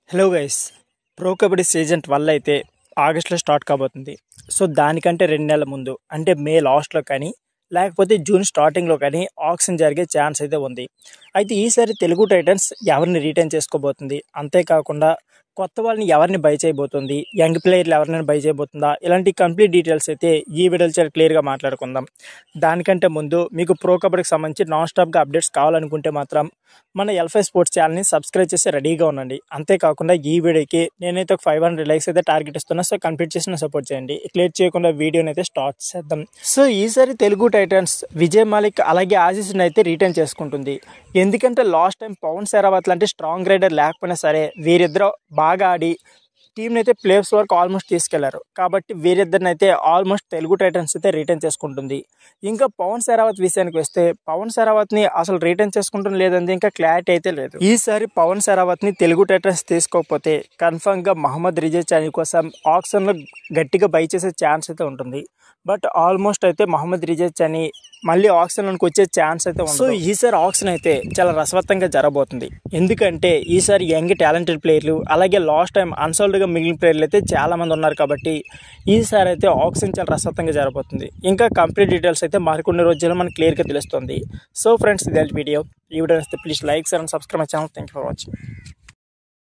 Hello guys, pro kabaddi season 12 అయితే ఆగస్టులో start కాబోతుంది. సో దానికంటే 2 నెలల ముందు అంటే మే లాస్ట్లో కానీ లేకపోతే జూన్ స్టార్టింగ్లో కానీ ఆక్షన్ జరిగే ఛాన్స్ అయితే ఉంది. అయితే ఈసారి తెలుగు టైటన్స్ ఎవరిని రిటైన్ చేసుకోబోతుంది, అంతేకాకుండా కొత్త వాళ్ళని ఎవరిని బై చేయబోతుంది, యంగ్ ప్లేయర్లు ఎవరినైనా బై చేయబోతుందా, ఇలాంటి కంప్లీట్ డీటెయిల్స్ అయితే ఈ వీడియోలో చాలా క్లియర్గా మాట్లాడుకుందాం. దానికంటే ముందు మీకు ప్రో కబడ్డీకి సంబంధించి నాన్ స్టాప్గా అప్డేట్స్ కావాలనుకుంటే మాత్రం మన ఎల్ఫై స్పోర్ట్స్ ఛానల్ని సబ్స్క్రైబ్ చేసి రెడీగా ఉండండి. అంతేకాకుండా ఈ వీడియోకి నేనైతే ఒక 500 లైక్స్ అయితే టార్గెట్ ఇస్తున్నా. సో కంప్లీట్ చేసిన సపోర్ట్ చేయండి. క్లియర్ చేయకుండా వీడియోని అయితే స్టార్ట్ చేద్దాం. సో ఈసారి తెలుగు టైటన్స్ విజయ్ మాలిక్ అలాగే ఆశీస్ని అయితే రిటైన్ చేసుకుంటుంది. ఎందుకంటే లాస్ట్ టైం పవన్ సెరావత్ లాంటి స్ట్రాంగ్ రైడర్ లేకపోయినా సరే వీరిద్దరూ బాగా ఆడి టీంని అయితే ప్లేయర్స్ వరకు ఆల్మోస్ట్ తీసుకెళ్లారు. కాబట్టి వీరిద్దరిని అయితే ఆల్మోస్ట్ తెలుగు టైటన్స్ అయితే రిటైన్ చేసుకుంటుంది. ఇంకా పవన్ సెరావత్ విషయానికి వస్తే పవన్ సెరావత్ని అసలు రిటైన్ చేసుకుంటుంది లేదంటే ఇంకా క్లారిటీ అయితే లేదు. ఈసారి పవన్ సెరావత్ని తెలుగు టైటన్స్ తీసుకోకపోతే కన్ఫర్మ్గా మహమ్మద్ రిజా చానీ కోసం ఆక్షన్లో గట్టిగా బై చేసే ఛాన్స్ అయితే ఉంటుంది. బట్ ఆల్మోస్ట్ అయితే మహమ్మద్ రిజా చానీ మళ్ళీ ఆక్షన్లోకి వచ్చే ఛాన్స్ అయితే ఉంది. సో ఈసారి ఆక్షన్ అయితే చాలా రసవత్తంగా జరగబోతుంది. ఎందుకంటే ఈసారి యంగ్ టాలెంటెడ్ ప్లేయర్లు అలాగే లాస్ట్ టైం అన్సాల్వ్డ్గా మిగిలిన ప్లేయర్లు అయితే చాలా మంది ఉన్నారు. కాబట్టి ఈసారి అయితే ఆక్షన్ చాలా రసవత్తంగా జరగబోతుంది. ఇంకా కంప్లీట్ డీటెయిల్స్ అయితే మరికొన్ని రోజుల్లో మనకు క్లియర్గా తెలుస్తుంది. సో ఫ్రెండ్స్, ఇదే వీడియో. ఈ వీడియో వస్తే please like and subscribe my channel. Thank you for watching.